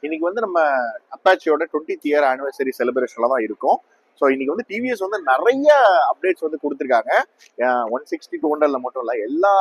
இன்னைக்கு வந்து நம்ம அப்பாச்சியோட 20th இயர் ஆனிவர்சரி செலிப்ரேஷன்ல தான் இருக்கும். ஸோ இன்னைக்கு வந்து டிவிஎஸ் வந்து நிறைய அப்டேட்ஸ் வந்து கொடுத்துருக்காங்க. 160 200ல மட்டும் இல்லை, எல்லா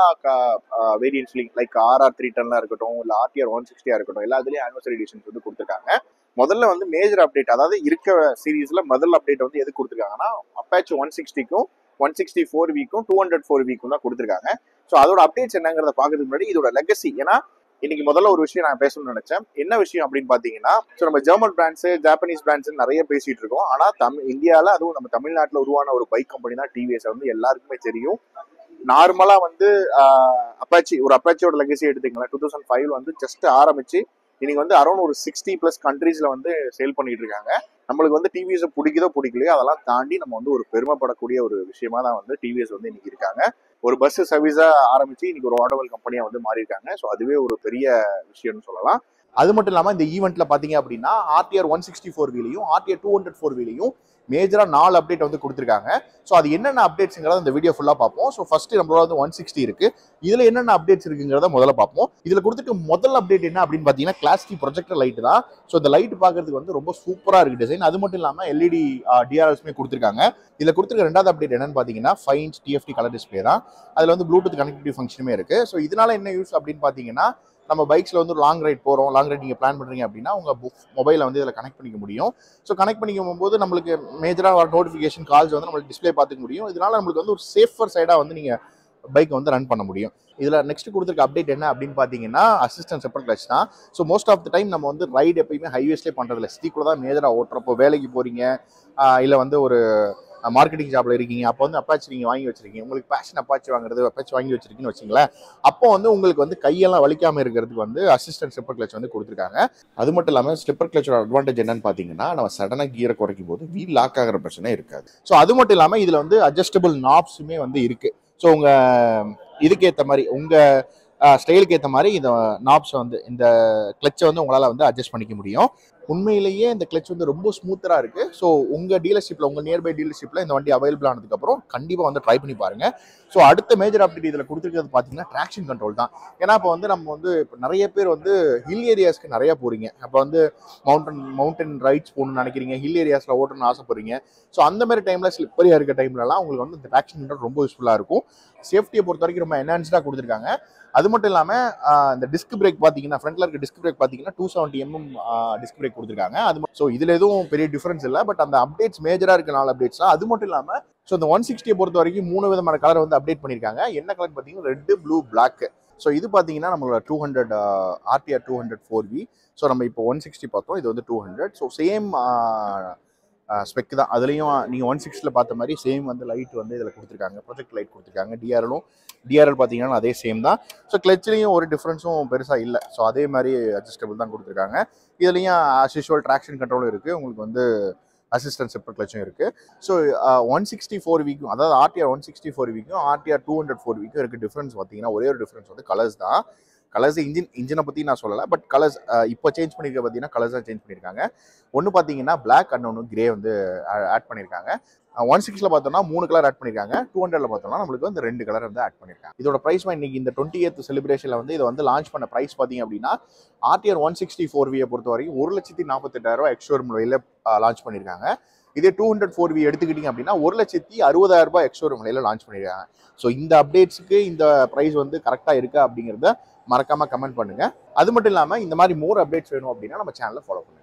வேரியன்ஸ்லையும் லைக் RR 310 இருக்கட்டும், இல்லை RTR 160 இருக்கட்டும், எல்லா இதுலேயும் ஆனிவர்சரி எடிஷன்ஸ் வந்து கொடுத்துருக்காங்க. முதல்ல வந்து மேஜர் அப்டேட், அதாவது இருக்க சீரீஸ்ல முதல் அப்டேட் வந்து எது கொடுத்துருக்காங்கன்னா அப்பாச்சி 160க்கும் 164 204 தான் கொடுத்துருக்காங்க. ஸோ அதோட அப்டேட்ஸ் என்னங்கிறத பார்க்கறதுக்கு முன்னாடி இதோட லெகசி, ஏன்னா இன்னைக்கு முதல்ல ஒரு விஷயம் நான் பேசணும்னு நினைச்சேன். என்ன விஷயம் அப்படின்னு பாத்தீங்கன்னா, நம்ம ஜெர்மன் பிராண்ட்ஸ், ஜாப்பனீஸ் பிராண்ட்ஸ் நிறைய பேசிட்டு இருக்கோம். ஆனா இந்தியால, அதுவும் நம்ம தமிழ்நாட்டில் உருவான ஒரு பைக் கம்பெனி தான் டிவிஎஸ் வந்து எல்லாருக்குமே தெரியும். நார்மலா வந்து அப்பாச்சியோட லெகசி எடுத்துக்கலாம். 2005 வந்து ஜஸ்ட் ஆரம்பிச்சு இன்னைக்கு வந்து அரௌண்ட் ஒரு 60+ கண்ட்ரீஸ்ல வந்து சேல் பண்ணிட்டு இருக்காங்க. நம்மளுக்கு வந்து டிவிஎஸ் பிடிக்குதோ பிடிக்கலையோ அதெல்லாம் தாண்டி நம்ம வந்து ஒரு பெருமைப்படக்கூடிய ஒரு விஷயமா தான் வந்து டிவிஎஸ் வந்து இன்னைக்கு இருக்காங்க. ஒரு பஸ் சர்வீஸா ஆரம்பிச்சு இன்னைக்கு ஒரு ஆட்டோமொபைல் கம்பெனியா வந்து மாறி இருக்காங்க. ஸோ அதுவே ஒரு பெரிய விஷயம்னு சொல்லலாம். அது மட்டும் இல்லாம இந்த ஈவெண்ட்ல பாத்தீங்க அப்படின்னா RTR 164 வீலையும் RTR 204 வீலையும் மேஜரா 4 அப்டேட் வந்து கொடுத்துருக்காங்க. ஸோ அது என்னென்ன அப்டேட்ஸ்ங்கிறத இந்த வீடியோ ஃபுல்லா பார்ப்போம். ஸோ ஃபர்ஸ்ட் நம்மளோட வந்து 160 இருக்கு. இதுல என்னென்ன அப்டேட்ஸ் இருக்குங்கிறத முதல்ல பார்ப்போம். இதுல கொடுத்துட்டு முதல் அப்டேட் என்ன அப்படின்னு பாத்தீங்கன்னா கிளாசிக் ப்ரொஜெக்டர் லைட் தான். ஸோ இந்த லைட் பாக்குறதுக்கு வந்து ரொம்ப சூப்பரா இருக்கு டிசைன். அது மட்டும் இல்லாம எல்இடி டிஆர்எல்ஸுமே கொடுத்துருக்காங்க. இதுல கொடுத்துருக்க ரெண்டாவது அப்டேட் என்னன்னு பாத்தீங்கன்னா 5 inch TFT கலர் டிஸ்பிளே தான். அதுல வந்து ப்ளூடூத் கனெக்டிவிட்டி ஃபங்க்ஷனுமே இருக்கு. ஸோ இதனால என்ன யூஸ் அப்படின்னு பாத்தீங்கன்னா, நம்ம பைக்ஸ்ல வந்து லாங் ரைட் போறோம், லாங் ரைட் நீங்க பிளான் பண்றீங்க அப்படின்னா உங்க மொபைலை வந்து இதில் கனெக்ட் பண்ணிக்க முடியும். ஸோ கனெக்ட் பண்ணிக்கும் போது நம்மளுக்கு மேஜரா வர நோட்டிஃபிகேஷன் கால்ஸ் வந்து நம்மளுக்கு டிஸ்பிளே பார்த்துக்க முடியும். இதனால நம்மளுக்கு வந்து ஒரு சேஃபர் சைடா வந்து நீங்க பைக் வந்து ரன் பண்ண முடியும். இதுல நெக்ஸ்ட் கொடுத்துருக்க அப்டேட் என்ன அப்படின்னு பாத்தீங்கன்னா அசிஸ்டன்ட் செப்பரேட் கிளட்ச் தான். So most of the time நம்ம வந்து ரைடு எப்பயுமே ஹைவேஸ்லேயே பண்றதில்ல, சிட்டிக்குள்ள தான் மேஜரா ஓட்டுறப்போ, வேலைக்கு போறீங்க, இல்லை வந்து ஒரு மார்க்கெட்டிங் ஜாப்ல இருக்கீங்க, அப்போ வந்து அப்பாச்சி நீங்க வாங்கி வச்சிருக்கீங்க, உங்களுக்கு பேஷன் அப்பாச்சி வாங்குறது, அப்பாச்சி வாங்கி வச்சிருக்கீங்கன்னு வச்சுங்களேன். அப்போ வந்து உங்களுக்கு வந்து கையெல்லாம் வலிக்காம இருக்கிறதுக்கு வந்து அசிஸ்டன்ட் ஸ்டெப்பர் கிளட்ச் வந்து கொடுத்துருக்காங்க. அது மட்டும் இல்லாமல் ஸ்டெப்பர் கிளச்சோட அட்வான்டேஜ் என்னன்னு பாத்தீங்கன்னா, நம்ம சடனா கியரை குறைக்கும் போது வீல் லாக் ஆகிற பிரச்சனை இருக்காது. ஸோ அது மட்டும் இல்லாமல் இதுல வந்து அட்ஜஸ்டபிள் நாப்ஸுமே வந்து இருக்கு. ஸோ உங்க இதுக்கேற்ற மாதிரி, உங்க ஸ்டைலுக்கு ஏற்ற மாதிரி இந்த நாப்ஸ் வந்து, இந்த கிளச்சை வந்து உங்களால் வந்து அட்ஜஸ்ட் பண்ணிக்க முடியும். உண்மையிலேயே இந்த கிளச் வந்து ரொம்ப ஸ்மூத்தரா இருக்கு. ஸோ உங்க டீலர்ஷிப்ல, உங்க நியர்பை டீலர்ஷிப்ல இந்த வண்டி அவைலபிள் ஆனதுக்கு அப்புறம் கண்டிப்பா வந்து ட்ரை பண்ணி பாருங்க. ஸோ அடுத்த மேஜர் அப்டேட் இதுல கொடுத்துருக்கிறது பாத்தீங்கன்னா ட்ராக்ஷன் கண்ட்ரோல் தான். ஏன்னா இப்போ வந்து நம்ம வந்து நிறைய பேர் வந்து ஹில் ஏரியாஸ்க்கு நிறைய போறீங்க. அப்போ வந்து மவுண்டன் ரைட்ஸ் போகணும்னு நினைக்கிறீங்க, ஹில் ஏரியாஸ்ல ஓட்டணும்னு ஆசைப்படுறீங்க. ஸோ அந்த மாதிரி டைம்ல ஸ்லிப்பரியா இருக்க டைம்லலாம் உங்களுக்கு வந்து இந்த ட்ராக்ஷன் கண்ட்ரோல் ரொம்ப யூஸ்ஃபுல்லா இருக்கும். சேஃப்டியை பொறுத்த வரைக்கும் ரொம்ப என்ஹான்ஸ்டா கொடுத்துருக்காங்க. அது மட்டும் இல்லாம இந்த டிஸ்க் பிரேக் பாத்தீங்கன்னா, ஃப்ரண்ட்ல இருக்க டிஸ்க் பிரேக் பாத்தீங்கன்னா 270mm டிஸ்க் பிரேக் கொடுத்துருக்காங்க. அது ஸோ இதுல எதுவும் பெரிய டிஃபரன்ஸ் இல்லை. பட் அந்த அப்டேட்ஸ் மேஜரா இருக்க 4 அப்டேட்ஸ் தான். அது மட்டும் இல்லாம ஸோ இந்த 160 பொறுத்த வரைக்கும் 3 விதமான கலர் வந்து அப்டேட் பண்ணிருக்காங்க. என்ன கலர் பாத்தீங்கன்னா ரெட், ப்ளூ, பிளாக். ஸோ இது பாத்தீங்கன்னா நம்மளோட 200 RTR 204V. ஸோ நம்ம இப்போ 160 பார்த்தோம், இது வந்து 200. ஸோ சேம் ஸ்பெக் தான். அதுலேயும் நீங்கள் 160ல் பார்த்த மாதிரி சேம் வந்து லைட் வந்து இதில் கொடுத்துருக்காங்க, ப்ரொஜெக்ட் லைட் கொடுத்துருக்காங்க. டிஆர்எல் பார்த்தீங்கன்னா அதே சேம் தான். ஸோ கிளச்லேயும் ஒரு டிஃப்ரென்ஸும் பெருசாக இல்லை. ஸோ அதே மாதிரி அட்ஜஸ்டபிள் தான் கொடுத்துருக்காங்க. இதுலேயும் ஆஸ் யூஷுவல் ட்ராக்ஷன் கண்ட்ரோலும் இருக்குது, உங்களுக்கு வந்து அசிஸ்டன்ட் செப்பரேட் கிளச்சும் இருக்குது. ஸோ 164Vக்கும், அதாவது RTR 164Vக்கும் RTR 204Vக்கும் இருக்குது டிஃப்ரென்ஸ் பார்த்தீங்கன்னா, ஒரே ஒரு டிஃப்ரென்ஸ் வந்து கலர்ஸ் தான். கலர்ஸ் இன்ஜினை பற்றி நான் சொல்லலை, பட் கலர்ஸ் இப்போ சேஞ்ச் பண்ணியிருக்க பார்த்தீங்கன்னா கலர்ஸ் தான் சேஞ்ச் பண்ணியிருக்காங்க. ஒன்று பார்த்தீங்கன்னா பிளாக், அண்ட் கிரே வந்து ஆட் பண்ணியிருக்காங்க. 160ல பார்த்தோம்னா 3 கலர் ஆட் பண்ணியிருக்காங்க. 200ல பார்த்தோம்னா நம்மளுக்கு வந்து 2 கலர் வந்து ஆட் பண்ணியிருக்காங்க. இதோட ப்ரைஸ் இன்னைக்கு இந்த 20th செலிப்ரேஷனில் வந்து இதை வந்து லான்ச் பண்ண ப்ரைஸ் பார்த்தீங்க அப்படின்னா RTR 164Vயை பொறுத்த வரைக்கும் 1,48,000 எக்ஸ்ஷோரூம் விலையில லான்ச் பண்ணியிருக்காங்க. இதே 204V எடுத்துக்கிட்டீங்க அப்படின்னா 1,60,000 எக்ஸ்ஷோரூம் விலையில லான்ச் பண்ணியிருக்காங்க. ஸோ இந்த அப்டேட்ஸுக்கு இந்த ப்ரைஸ் வந்து கரெக்டாக இருக்கா அப்படிங்கிறத மறக்காம கமெண்ட் பண்ணுங்க. அது மட்டும் இல்லாமல் இந்த மாதிரி மோர் அப்டேட்ஸ் வேணும் அப்படின்னா நம்ம சேனலை ஃபாலோ பண்ணுங்க.